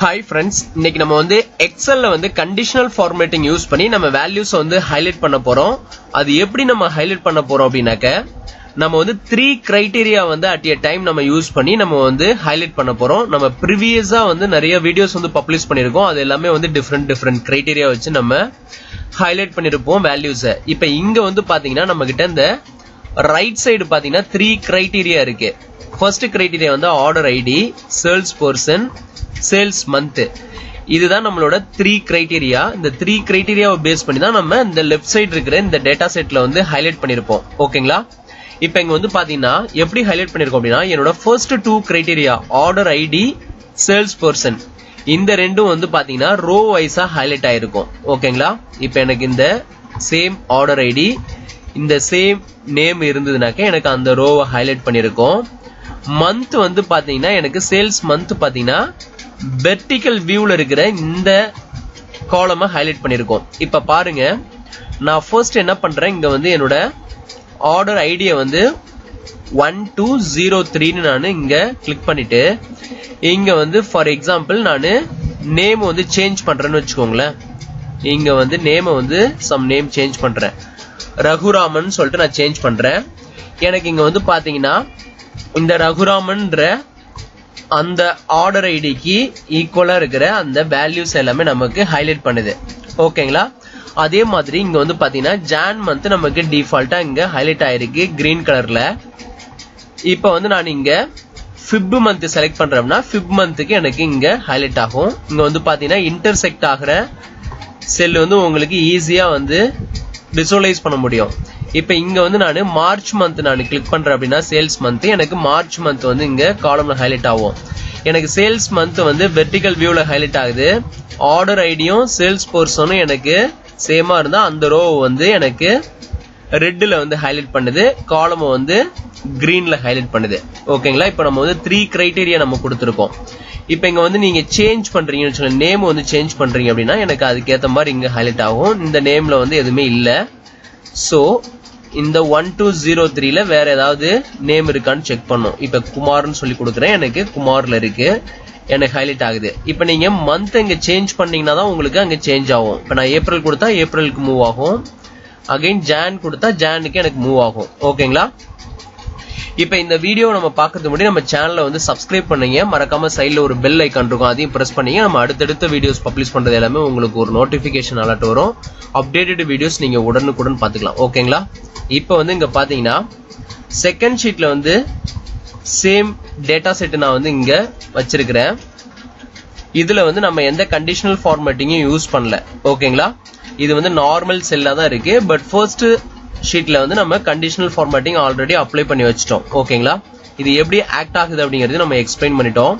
Hi friends, இன்னைக்கு நம்ம வந்து எக்ஸல்ல வந்து கண்டிஷனல் ஃபார்மேட்டிங் யூஸ் பண்ணி நம்ம வேல்யூஸ் வந்து ஹைலைட் பண்ண போறோம். அது எப்படி நம்ம ஹைலைட் பண்ண போறோம் அப்படினாக்க நம்ம வந்து 3 கிரைட்டீரியா வந்து அட் a டைம் நம்ம யூஸ் பண்ணி நம்ம வந்து ஹைலைட் பண்ண போறோம். நம்ம ப்ரீவியஸா வந்து நிறைய வீடியோஸ் வந்து பப்ளிஷ் பண்ணிருக்கோம். அது எல்லாமே வந்து டிஃபரண்ட் கிரைட்டீரியா வச்சு நம்ம ஹைலைட் பண்ணிருப்போம் வேல்யூஸை. இப்போ இங்க வந்து பாத்தீங்கன்னா நம்ம கிட்ட இந்த ரைட் சைடு பாத்தீங்கன்னா 3 கிரைட்டீரியா இருக்கு. ஃபர்ஸ்ட் கிரைட்டீரியா வந்து order ID, sales person, sales month. இதுதான் நம்மளோட 3 கிரைட்டீரியா. இந்த 3 கிரைட்டீரியாவை பேஸ் பண்ணி தான் நம்ம இந்த லெஃப்ட் சைடு இருக்கிற இந்த டேட்டா செட்ல வந்து ஹைலைட் பண்ணிருப்போம். ஓகேங்களா? இப்போ இங்க வந்து பாத்தீங்கன்னா எப்படி ஹைலைட் பண்ணிருக்கோம் அப்படின்னா என்னோட first 2 criteria order ID, sales person, இந்த ரெண்டும் வந்து பாத்தீங்கன்னா ரோ வைஸா ஹைலைட் ஆயிருக்கும். ஓகேங்களா? இப்போ எனக்கு இந்த சேம் ஆர்டர் ஐடி, இந்த சேம் நேம் இருந்ததுனாக்க எனக்கு அந்த ரோவை ஹைலைட் பண்ணிருக்கோம். மந்த் வந்து பாத்தீங்கன்னா எனக்கு சேல்ஸ் மந்த் பாத்தீங்கன்னா வெர்டிகல் வியூல இருக்கிற இந்த காலமை ஹைலைட் பண்ணிருக்கோம். இப்ப பாருங்க, நான் ஃபர்ஸ்ட் என்ன பண்றேன், இங்க வந்து என்னோட ஆர்டர் ஐடியை வந்து 1203 நான் இங்க கிளிக் பண்ணிட்டு இங்க வந்து ஃபார் எக்ஸாம்பிள் நான் நேம் வந்து சேஞ்ச் பண்றேன்னு வச்சுக்கோங்களேன். இங்க வந்து நேம் வந்து சம் நேம் சேஞ்ச் பண்றேன், ரகுராமன் சொல்லிட்டு நான் சேஞ்ச் பண்றேன். எனக்கு இங்க வந்து பாத்தீங்கன்னா இந்த ரகுராமன்ற அந்த ஆர்டர் ஐடிக்கு ஈக்குவலா இருக்கிற அந்த வேல்யூஸ் எல்லாமே நமக்கு ஹைலைட் பண்ணுது. ஓகேங்களா? அதே மாதிரி இங்க வந்து பாத்தீங்கன்னா ஜான் மந்த் நமக்கு டிஃபால்ட்டா இங்க ஹைலைட் ஆயிருக்கு கிரீன் கலர்ல. இப்ப வந்து நான் இங்க ஃபிப் மந்த் செலக்ட் பண்றேன்னா ஃபிப் மந்த்துக்கு எனக்கு இங்க ஹைலைட் ஆகும். இங்க வந்து பாத்தீங்கன்னா இன்டர்செக்ட் ஆகிற செல் வந்து உங்களுக்கு ஈஸியா வந்து விசுவலைஸ் பண்ண முடியும். இப்ப இங்க வந்து நான் மார்ச் மந்த் நான் கிளிக் பண்றேன் அப்படின்னா சேல்ஸ் மந்த், எனக்கு மார்ச் மந்த் வந்து இங்க காலம்ல ஹைலைட் ஆகும். எனக்கு சேல்ஸ் மந்த் வந்து வெர்டிகல் வியூல ஹைலைட் ஆகுது. ஆர்டர் ஐடியும் சேல்ஸ் பர்சனும் எனக்கு சேமா இருந்தா அந்த ரோ வந்து எனக்கு ரெட்ல வந்து ஹைலைட் பண்ணுது, காலம் வந்து கிரீன்ல ஹைலைட் பண்ணுது. ஓகேங்களா? இப்ப நம்ம வந்து 3 கிரைட்டீரியா நம்ம கொடுத்துருக்கோம். இப்ப இங்க வந்து நீங்க சேஞ்ச் பண்றீங்கன்னு சொல்லி நேம் வந்து சேஞ்ச் பண்றீங்க அப்படின்னா எனக்கு அதுக்கேற்ற மாதிரி இங்க ஹைலைட் ஆகும். இந்த நேம்ல வந்து எதுவுமே இல்ல. சோ இந்த 1203ல வேற ஏதாவது நேம் இருக்கான்னு செக் பண்ணும். இப்ப குமார்னு சொல்லி கொடுக்குறேன், எனக்கு குமார்ல இருக்கு, எனக்கு ஹைலைட் ஆகுது. இப்ப நீங்க மந்த் இங்க சேஞ்ச் பண்ணீங்கன்னா தான் உங்களுக்கு அங்க சேஞ்ச் ஆகும். இப்ப நான் ஏப்ரல் கொடுத்தா ஏப்ரலுக்கு மூவ் ஆகும், அகைன் ஜான் கொடுத்தா ஜானுக்கு எனக்கு மூவ் ஆகும். ஓகேங்களா? இப்ப இந்த வீடியோ நம்ம பாக்கிறதுக்கு முன்னாடி நம்ம சேனலை வந்து சப்ஸ்கிரைப் பண்ணீங்க, மறக்காம சைட்ல ஒரு பெல் ஐக்கான் இருக்கும், அதையும் பிரஸ் பண்ணீங்க. நம்ம அடுத்தடுத்த வீடியோஸ் பப்ளிஷ் பண்றது எல்லாமே உங்களுக்கு ஒரு நோட்டிபிகேஷன் அலர்ட் வரும். அப்டேட்டட் வீடியோஸ் நீங்க உடனுக்குடன் பாத்துக்கலாம். ஓகேங்களா? இப்ப வந்து இங்க பாத்தீங்கன்னா செகண்ட் ஷீட்ல வந்து சேம் டேட்டா செட் நான் வந்து இங்க வச்சிருக்கிறேன். இதுல வந்து நம்ம எந்த கண்டிஷனல் ஃபார்மேட்டிங்கும் யூஸ் பண்ணல. ஓகேங்களா? இது வந்து நார்மல் செல்லா தான் இருக்கு. பட் ஃபர்ஸ்ட் ஷீட்ல வந்து நம்ம கண்டிஷனல் ஃபார்மேட்டிங் ஆல்ரெடி அப்ளை பண்ணி வச்சிட்டோம். ஓகேங்களா? இது எப்படி ஆக்ட் ஆகுது அப்படிங்கறது நம்ம எக்ஸ்பிளைன் பண்ணிட்டோம்.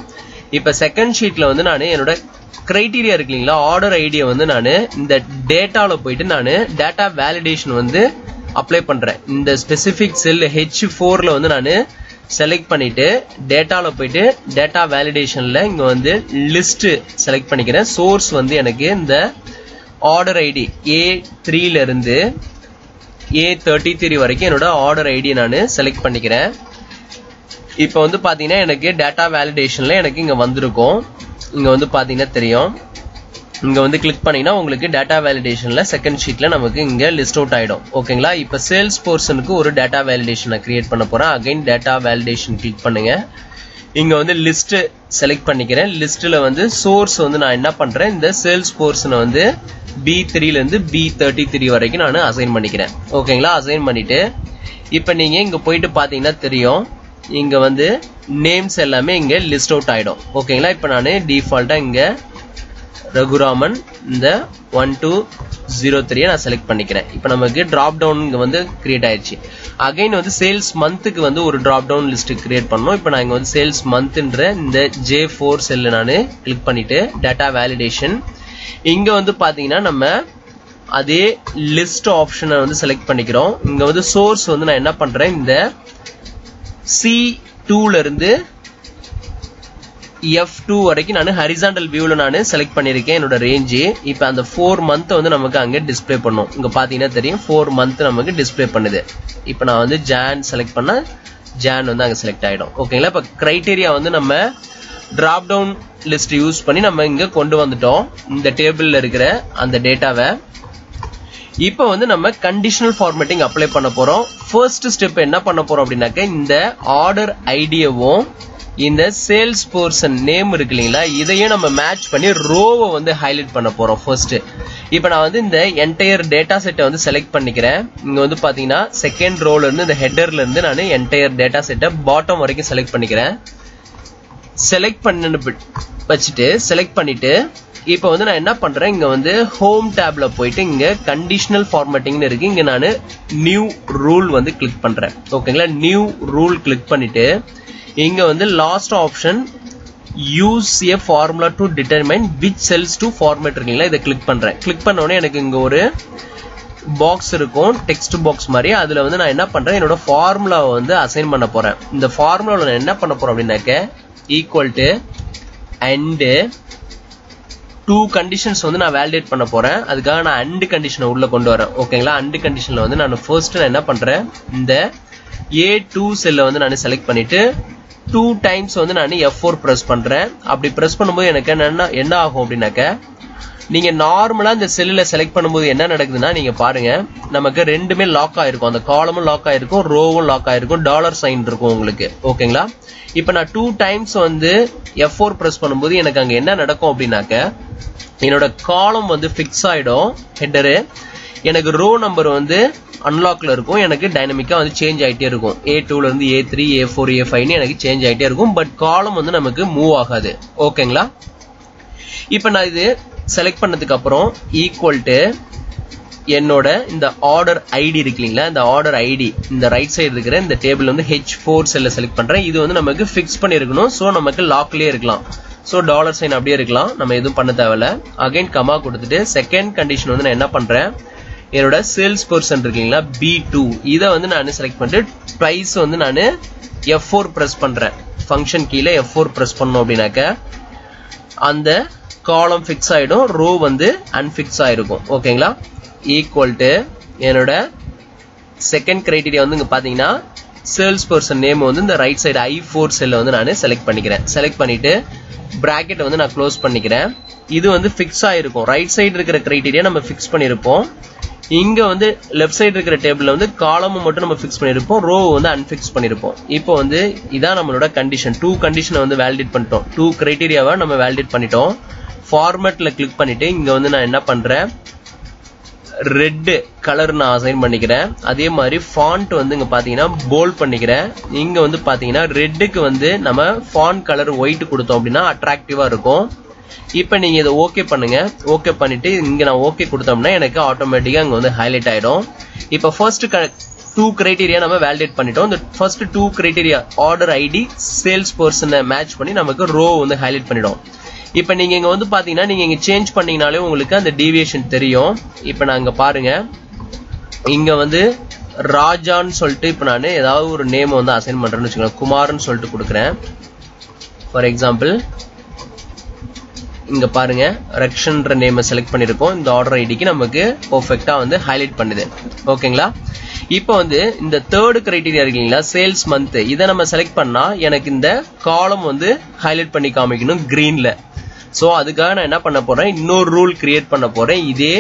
இப்ப செகண்ட் ஷீட்ல வந்து நான் என்னோட கிரைட்டீரியா இருக்கு இல்லீங்களா, ஆர்டர் ஐடியா வந்து நான் இந்த டேட்டால போயிட்டு நான் டேட்டா வேலிடேஷன் வந்து அப்ளை பண்றேன். இந்த ஸ்பெசிபிக் செல் H4ல வந்து நான் செலக்ட் பண்ணிட்டு டேட்டால போயிட்டு டேட்டா வேலிடேஷன்ல இங்க வந்து லிஸ்ட் செலக்ட் பண்ணிக்கிறேன். சோர்ஸ் வந்து எனக்கு இந்த ஆர்டர் ஐடி A3ல இருந்து A33 வரைக்கும் என்னோட ஆர்டர் ஐடி நான் செலக்ட் பண்ணிக்கிறேன். இப்ப வந்து பாத்தீங்கன்னா எனக்கு டேட்டா வேலிடேஷன்ல எனக்கு இங்க வந்திருக்கும். இங்க வந்து பாத்தீங்கன்னா தெரியும், இங்க வந்து கிளிக் பண்ணீங்கன்னா உங்களுக்கு டேட்டா வேலிடேஷன்ல செகண்ட் ஷீட்ல நமக்கு இங்க லிஸ்ட் அவுட் ஆயிடும். ஓகேங்களா? இப்ப சேல்ஸ் பர்சனுக்கு ஒரு டேட்டா வேலிடேஷன் கிரியேட் பண்ண போறேன். அகைன் டேட்டா வேலிடேஷன் கிளிக் பண்ணுங்க. இங்க வந்து லிஸ்ட் செலக்ட் பண்ணிக்கிறேன். லிஸ்ட்ல வந்து சோர்ஸ் வந்து நான் என்ன பண்றேன், இந்த சேல்ஸ் பர்சனை வந்து B3ல இருந்து B33 வரைக்கும் நான் அசைன் பண்ணிக்கிறேன். ஓகேங்களா? அசைன் பண்ணிட்டு இப்ப நீங்க இங்க போயிட்டு பாத்தீங்கன்னா தெரியும், இங்க வந்து நேம்ஸ் எல்லாமே இங்க லிஸ்ட் அவுட் ஆயிடும். ஓகேங்களா? இப்ப நான் டிஃபால்ட்டா இங்க ரகுராமன் இந்த 1203 நான் செலக்ட் பண்ணிக்கிறேன். இப்ப நமக்கு டிராப் டவுன் இங்க வந்து கிரியேட் ஆயிடுச்சு. அகைன் வந்து சேல்ஸ் மந்த்துக்கு வந்து ஒரு டிராப் டவுன் லிஸ்ட் கிரியேட் பண்ணணும். இப்ப நான் இங்க வந்து சேல்ஸ் மந்த்ன்ற இந்த J4 செல்ல நான் கிளிக் பண்ணிட்டு டேட்டா வேலிடேஷன் இங்க வந்து பாத்தீங்கன்னா நம்ம அதே லிஸ்ட் ஆப்ஷனை வந்து செலக்ட் பண்ணிக்கிறோம். இங்க வந்து சோர்ஸ் வந்து நான் என்ன பண்றேன், இந்த C2ல இருந்து F2 வரைக்கும் நான் ஹரிசாண்டல் வியூல நான் செலக்ட் பண்ணிருக்கேன் என்னோட ரேஞ்ச். இப்ப அந்த 4 மந்த் வந்து நமக்கு அங்க டிஸ்ப்ளே பண்ணும். இங்க பாத்தீங்கன்னா தெரியும் 4 மந்த் நமக்கு டிஸ்ப்ளே பண்ணுது. இப்ப நான் வந்து ஜான் செலக்ட் பண்ணா ஜான் வந்து அங்க செலக்ட் ஆயிடும். ஓகேங்களா? இப்ப கிரைட்டீரியா வந்து நம்ம drop down list யூஸ் பண்ணி நம்ம இங்க கொண்டு வந்துட்டோம் இந்த டேபிள்ல இருக்கிற அந்த டேட்டாவை. இப்போ வந்து நம்ம கண்டிஷனல் ஃபார்மேட்டிங் அப்ளை பண்ண போறோம். ஃபர்ஸ்ட் ஸ்டெப் என்ன பண்ண போறோம் அப்படின்னாக்க இந்த ஆர்டர் ஐடியவும் இந்த சேல்ஸ் பர்சன் நேம் இருக்கு இல்லைங்களா இதையும் நம்ம மேட்ச் பண்ணி ரோவை வந்து ஹைலைட் பண்ண போறோம் ஃபர்ஸ்ட். இப்போ நான் வந்து இந்த என்டையர் டேட்டா செட்டை வந்து செலக்ட் பண்ணிக்கிறேன். இங்க வந்து பாத்தீங்கன்னா செகண்ட் ரோல இருந்து இந்த ஹெட்டர்ல இருந்து நான் என்டையர் டேட்டா செட்டை பாட்டம் வரைக்கும் செலக்ட் பண்ணிக்கிறேன். செலக்ட் பண்ணிட்டு இப்போ வந்து நான் என்ன பண்றேன் இங்க வந்து ஹோம் டேப்ல போயிட்டு இங்க கண்டிஷனல் ஃபார்மேட்டிங்னு இருக்கு. இங்க நான் நியூ ரூல் வந்து கிளிக் பண்றேன். ஓகேங்களா, நியூ ரூல் கிளிக் பண்ணிட்டு இங்க வந்து last option use a formula to determine which cells to format இருக்குங்களா இதை கிளிக் பண்றேன். கிளிக் பண்ண உடனே எனக்கு இங்க ஒரு பாக்ஸ் இருக்கும் டெக்ஸ்ட் பாக்ஸ் மாதிரி. அதுல வந்து நான் என்ன பண்றேன் என்னோட ஃபார்முலாவை வந்து அசைன் பண்ண போறேன். இந்த ஃபார்முலாவில் நான் என்ன பண்ண போறேன் அப்படின்னாக்க ஈக்குவல் டு அண்ட் 2 கண்டிஷன்ஸ் வந்து நான் வேலிடேட் பண்ண போறேன். அதுக்காக நான் அண்ட் கண்டிஷனை உள்ள கொண்டு வரேன். ஓகேங்களா, அண்ட் கண்டிஷன்ல வந்து நான் ஃபர்ஸ்ட் நான் என்ன பண்றேன் இந்த A2 செல்லை வந்து நான் செலக்ட் பண்ணிட்டு 2 டைம்ஸ் வந்து நான் F4 பிரஸ் பண்றேன். அப்படி பிரஸ் பண்ணும்போது எனக்கு என்ன ஆகும் அப்படின்னாக்க நீங்க நார்மலா இந்த செல்லுல செலக்ட் பண்ணும்போது என்ன நடக்குதுன்னா நீங்க பாருங்க நமக்கு ரெண்டுமே லாக் ஆயிருக்கும். அந்த காலமும் லாக் ஆயிருக்கும், ரோவும் லாக் ஆயிருக்கும், டாலர் சைன் இருக்கும் உங்களுக்கு. ஓகேங்களா, இப்ப நான் 2 டைம்ஸ் வந்து F4 பிரஸ் பண்ணும்போது எனக்கு அங்க என்ன நடக்கும் அப்படின்னாக்க என்னோட காலம் வந்து பிக்ஸ் ஆயிடும் ஹெட்டரு. எனக்கு ரோ நம்பர் வந்து அன்லாக்ல இருக்கும். எனக்கு டைனமிக்கா வந்து சேஞ்ச் ஆயிட்டே இருக்கும். A2 ல இருந்து A3 A4 A5 எனக்கு சேஞ்ச் ஆயிட்டே இருக்கும். பட் காலம் வந்து நமக்கு மூவ் ஆகாது. ஓகேங்களா, இப்ப நான் இது செலக்ட் பண்ணதுக்கு அப்புறம் ஈக்குவல் டு என்னோட இந்த ஆர்டர் ஐடி இருக்கு இல்லைங்களா இந்த ஆர்டர் ஐடி இந்த ரைட் சைடு இருக்கிற இந்த டேபிள் வந்து H4 செல்ல செலக்ட் பண்றேன். இது வந்து நமக்கு பிக்ஸ் பண்ணிருக்கணும். சோ நமக்கு லாக்லயே இருக்கலாம். சோ டாலர் சைன் அப்படியே இருக்கலாம், நம்ம எதுவும் பண்ண தேவையில்ல. அகைன் கமா கொடுத்துட்டு செகண்ட் கண்டிஷன் வந்து நான் என்ன பண்றேன் என்னோட சேல்ஸ் பர்சன் இருக்கீங்களா B2 இதை வந்து நான் செலக்ட் பண்ணிட்டு ட்வைஸ் வந்து நான் F4 பிரஸ் பண்றேன். ஃபங்க்ஷன் கீழே F4 பிரஸ் பண்ணோம் அப்படின்னாக்க அந்த காலம் ஃபிக்ஸ் ஆயிடும், ரோ வந்து அன்ஃபிக்ஸ் ஆயிருக்கும். ஓகேங்களா, ஈக்குவல் டு என்னோட செகண்ட் கிரைட்டீரியா வந்து இங்க பாத்தீங்கன்னா சேல்ஸ் பர்சன் நேம் வந்து இந்த ரைட் சைடு I4 செல்ல வந்து நான் செலக்ட் பண்ணிக்கிறேன். செலக்ட் பண்ணிட்டு பிராக்கெட் வந்து நான் க்ளோஸ் பண்ணிக்கிறேன். இது வந்து ஃபிக்ஸ் ஆயிருக்கும். ரைட் சைடு இருக்கிற கிரைட்டீரியா நம்ம ஃபிக்ஸ் பண்ணிருப்போம். இங்க வந்து லெஃப்ட் சைடு இருக்கிற டேபிள்ல வந்து காலமும் மட்டும் நம்ம ஃபிக்ஸ் பண்ணிருப்போம், ரோ வந்து அன்ஃபிக்ஸ் பண்ணிருப்போம். இப்போ வந்து இதான் நம்மளோட கண்டிஷன். 2 கண்டிஷனை வந்து வேலிடேட் பண்ணிட்டோம். 2 கிரைட்டீரியாவை நம்ம வேலிடேட் பண்ணிட்டோம். ஃபார்மேட்ல கிளிக் பண்ணிட்டு இங்க வந்து நான் என்ன பண்றேன் ரெட் கலர் நான் அசைன் பண்ணிக்கிறேன். அதே மாதிரி ஃபாண்ட் வந்து இங்க பாத்தீங்கன்னா போல்ட் பண்ணிக்கிறேன். இங்க வந்து பாத்தீங்கன்னா ரெட்டுக்கு வந்து நம்ம ஃபாண்ட் கலர் ஒயிட் கொடுத்தோம் அப்படின்னா அட்ராக்டிவா இருக்கும். இப்ப நீங்க இதை ஓகே பண்ணுங்க. ஓகே பண்ணிட்டு இங்க நான் ஓகே கொடுத்தோம்னா எனக்கு ஆட்டோமேட்டிக்கா இங்க வந்து ஹைலைட் ஆயிடும். இப்ப ஃபர்ஸ்ட் 2 கிரைட்டீரியா நம்ம வேலிடேட் பண்ணிட்டோம். இந்த first 2 criteria order ID sales பர்சனை மேட்ச் பண்ணி நமக்கு ரோ வந்து ஹைலைட் பண்ணிடும். இப்ப நீங்க இங்க வந்து பாத்தீங்கன்னா நீங்க இங்க சேஞ்ச் பண்ணீங்கனாலே உங்களுக்கு அந்த டீவியேஷன் தெரியும். இப்ப நான் இங்க பாருங்க இங்க வந்து ராஜான்னு சொல்லிட்டு இப்ப நான் ஏதாவது ஒரு நேம் வந்து அசைன் பண்றேன்னு வச்சுக்கோங்க. குமார்னு சொல்லிட்டு கொடுக்குறேன். ஃபார் எக்ஸாம்பிள் இங்க பாருங்க ரக்ஷன்ற நேம் செலக்ட் பண்ணிருக்கோம். இந்த ஆர்டர் ஐடிக்கு நமக்கு பெர்ஃபெக்ட்டா வந்து ஹைலைட் பண்ணுது. ஓகேங்களா, இப்போ வந்து இந்த தேர்ட் கிரைட்டீரியா இருக்கீங்களா சேல்ஸ் மந்த் இதை நம்ம செலக்ட் பண்ணா எனக்கு இந்த காலம் வந்து ஹைலைட் பண்ணி காமிக்கணும் கிரீன்ல. சோ அதுக்காக நான் என்ன பண்ண போறேன் இன்னொரு ரூல் கிரியேட் பண்ண போறேன் இதே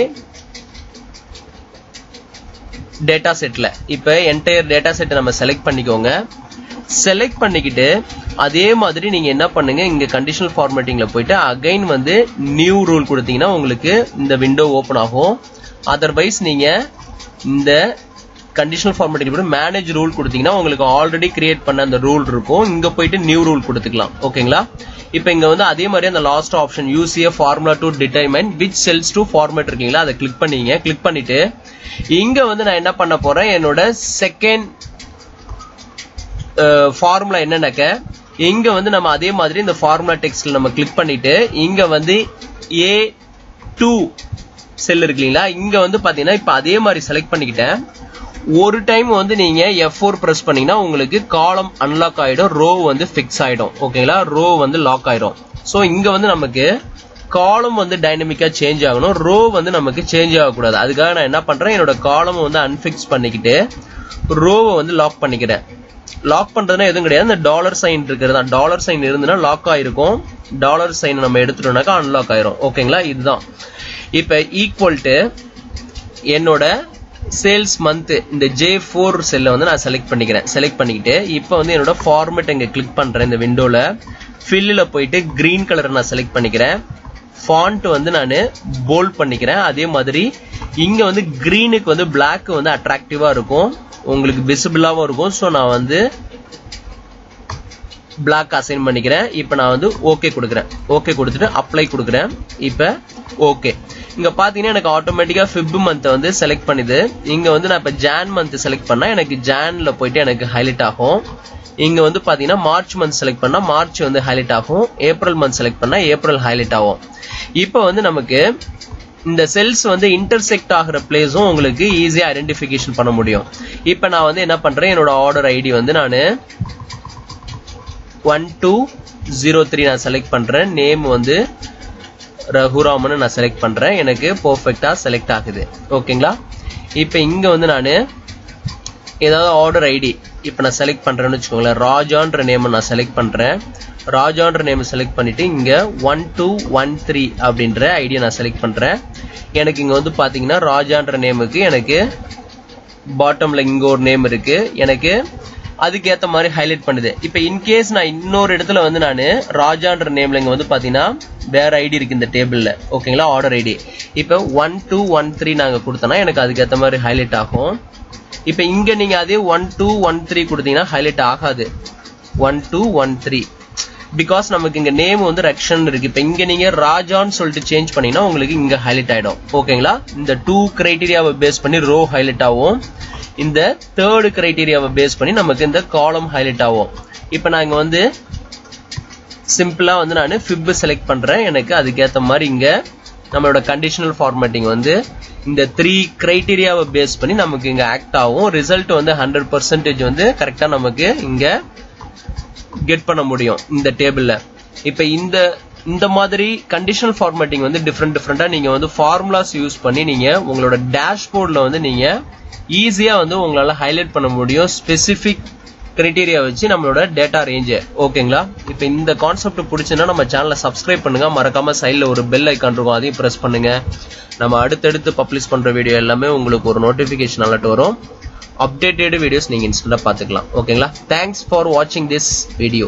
டேட்டா செட்ல. இப்ப என்டையர் டேட்டா செட் நம்ம செலக்ட் பண்ணிக்கோங்க. செலக்ட் பண்ணிக்கிட்டு அதே மாதிரி நீங்க என்ன பண்ணுங்க இங்க கண்டிஷனல் ஃபார்மேட்டிங்ல போயிட்டு அகைன் வந்து நியூ ரூல் கொடுத்தீங்கன்னா உங்களுக்கு இந்த விண்டோ ஓபன் ஆகும். அதர்வைஸ் நீங்க இந்த கண்டிஷனல் ஃபார்மேட்டிங் போய் மேனேஜ் ரூல் கொடுத்தீங்கன்னா உங்களுக்கு ஆல்ரெடி கிரியேட் பண்ண அந்த ரூல் இருக்கும். இங்க போயிட்டு நியூ ரூல் கொடுத்துக்கலாம். ஓகேங்களா, இப்போ இங்க வந்து அதே மாதிரி அந்த last option use a formula to determine which cells to format இருக்கீங்களா அதை கிளிக் பண்ணீங்க. கிளிக் பண்ணிட்டு இங்க வந்து நான் என்ன பண்ண போறேன் என்னோட செகண்ட் ஃபார்முலா என்னன்னாக்க இங்க வந்து நம்ம அதே மாதிரி இந்த ஃபார்முலா டெக்ஸ்ட்ல நம்ம கிளிக் பண்ணிட்டு இங்க வந்து A2 செல் இருக்கு இல்லீங்களா இங்க வந்து பாத்தீங்கன்னா இப்ப அதே மாதிரி செலக்ட் பண்ணிக்கிட்டேன். ஒரு டைம் வந்து நீங்க F4 பிரஸ் பண்ணீங்கன்னா உங்களுக்கு காலம் அன்லாக் ஆயிடும், ரோ வந்து பிக்ஸ் ஆயிடும். ஓகேங்களா, ரோ வந்து லாக் ஆயிடும். சோ இங்க வந்து நமக்கு காலம் வந்து டைனமிக்கா சேஞ்ச் ஆகணும், ரோ வந்து நமக்கு சேஞ்ச் ஆகக்கூடாது. அதுக்காக நான் என்ன பண்றேன் என்னோட காலம் வந்து அன்பிக்ஸ் பண்ணிக்கிட்டு ரோவை வந்து லாக் பண்ணிக்கிறேன். லாக் பண்றதுனா எதுவும் கிடையாது, இந்த டாலர் சைன் இருக்கிறது தான். டாலர் சைன் இருந்துன்னா லாக் ஆயிருக்கும், டாலர் சைன் நம்ம எடுத்துட்டோம்னாக்கா அன்லாக் ஆயிரும். ஓகேங்களா, இதுதான். இப்ப ஈக்குவல் டு என்னோட சேல்ஸ் மந்த் இந்த J4 செல்ல வந்து நான் செலக்ட் பண்ணிக்கிறேன். செலக்ட் பண்ணிக்கிட்டு இப்போ வந்து என்னோட ஃபார்மேட் இங்க கிளிக் பண்றேன். இந்த விண்டோல ஃபில்ல போயிட்டு கிரீன் கலர் நான் செலக்ட் பண்ணிக்கிறேன். ஃபாண்ட் வந்து நான் போல்ட் பண்ணிக்கிறேன். அதே மாதிரி இங்க வந்து கிரீனுக்கு வந்து பிளாக் வந்து அட்ராக்டிவா இருக்கும், உங்களுக்கு விசிபிளாவும் இருக்கும். ஸோ நான் வந்து பிளாக் அசைன் பண்ணிக்கிறேன். இப்போ நான் வந்து ஓகே கொடுக்குறேன். ஓகே கொடுத்துட்டு அப்ளை கொடுக்குறேன். இப்போ ஓகே. இங்க பாத்தீங்கன்னா எனக்கு ஆட்டோமேட்டிக்கா Feb மந்த் வந்து செலக்ட் பண்ணுது. இங்க வந்து நான் இப்ப ஜான் மந்த் செலக்ட் பண்ணா எனக்கு ஜான்ல போயிட்டு எனக்கு ஹைலைட் ஆகும். இங்க வந்து பாத்தீங்கன்னா மார்ச் மந்த் செலக்ட் பண்ணா மார்ச் வந்து ஹைலைட் ஆகும். ஏப்ரல் மந்த் செலக்ட் பண்ணா ஏப்ரல் ஹைலைட் ஆகும். இப்போ வந்து நமக்கு இந்த செல்ஸ் வந்து இன்டர்செக்ட் ஆகிற பிளேஸும் உங்களுக்கு ஈஸியா ஐடென்டிஃபிகேஷன் பண்ண முடியும். இப்போ நான் வந்து என்ன பண்றேன், என்னோட ஆர்டர் ஐடி வந்து நான் 1203 நான் செலக்ட் பண்றேன். நேம் வந்து ரகுராமன் நான் செலக்ட் பண்றேன். எனக்கு பெர்ஃபெக்ட்டா செலக்ட் ஆகுது. ஓகேங்களா, இப்போ இங்க வந்து நான் ஏதாவது ஆர்டர் ஐடி இப்போ நான் செலக்ட் பண்றேன்னு வச்சுக்கோங்களேன். ராஜான்ற நேம் நான் செலக்ட் பண்றேன். ராஜான்ற நேம் செலக்ட் பண்ணிட்டு இங்க 1213 அப்படின்ற ஐடியா நான் செலக்ட் பண்றேன். எனக்கு இங்க வந்து பாத்தீங்கன்னா ராஜான்ற நேமுக்கு எனக்கு பாட்டம்ல இங்க ஒரு நேம் இருக்கு, எனக்கு அதுக்கு ஏத்த மாதிரி ஹைலைட் பண்ணுது. இப்போ இன்கேஸ் நான் இன்னொரு இடத்துல வந்து நான் ராஜான்ற நேம்ல இங்க வந்து பாத்தீங்கன்னா வேற ஐடி இருக்கு இந்த டேபிள்ல. ஓகேங்களா, ஆர்டர் ஐடி இப்போ 1213 நாங்க கொடுத்தோம்னா எனக்கு அதுக்கு ஏத்த மாதிரி ஹைலைட் ஆகும். இப்போ இங்க நீங்க அதே 1213 கொடுத்தீங்கன்னா ஹைலைட் ஆகாது. 1213 பிகாஸ் நமக்கு இங்க நேம் வந்து ரக்ஷன் இருக்கு. இப்போ இங்க நீங்க ராஜான்னு சொல்லிட்டு சேஞ்ச் பண்ணீங்கன்னா உங்களுக்கு இங்க ஹைலைட் ஆயிடும். ஓகேங்களா, இந்த 2 கிரைட்டீரியாவை பேஸ் பண்ணி ரோ ஹைலைட் ஆகும், இந்த 3rd கிரைட்டீரியாவை பேஸ் பண்ணி நமக்கு இந்த காலம் ஹைலைட் ஆகும். இப்போ நான் இங்க வந்து சிம்பிளா வந்து நான் Feb செலக்ட் பண்றேன். எனக்கு அதுக்கேற்ற மாதிரி இங்க நம்மளோட கண்டிஷனல் ஃபார்மேட்டிங் வந்து இந்த 3 கிரைட்டீரியாவை பேஸ் பண்ணி நமக்கு இங்க ஆக்ட் ஆகும். ரிசல்ட் வந்து 100% வந்து கரெக்டா நமக்கு இங்க கெட் பண்ண முடியும் இந்த டேபிள்ல. இப்ப இந்த மாதிரி கண்டிஷனல் ஃபார்மேட்டிங் வந்து டிஃப்ரெண்டா நீங்க வந்து ஃபார்முலாஸ் யூஸ் பண்ணி நீங்க உங்களோட டேஷ்போர்ட்ல வந்து நீங்க ஈஸியா வந்து உங்களால ஹைலைட் பண்ண முடியும் ஸ்பெசிபிக் கிரைட்டீரியா வச்சு நம்மளோட டேட்டா ரேஞ்ச். ஓகேங்களா, இப்போ இந்த கான்செப்ட் பிடிச்சுன்னா நம்ம சேனலை சப்ஸ்கிரைப் பண்ணுங்க. மறக்காம சைட்ல ஒரு பெல் ஐக்கான் இருக்கும், அதையும் பிரஸ் பண்ணுங்க. நம்ம அடுத்தடுத்து பப்ளிஷ் பண்ற வீடியோ எல்லாமே உங்களுக்கு ஒரு நோட்டிபிகேஷன் அலர்ட் வரும். அப்டேட்டட் வீடியோஸ் நீங்க இன்ஸ்டன்டா பாத்துக்கலாம். ஓகேங்களா, தேங்க்ஸ் ஃபார் வாட்சிங் திஸ் வீடியோ.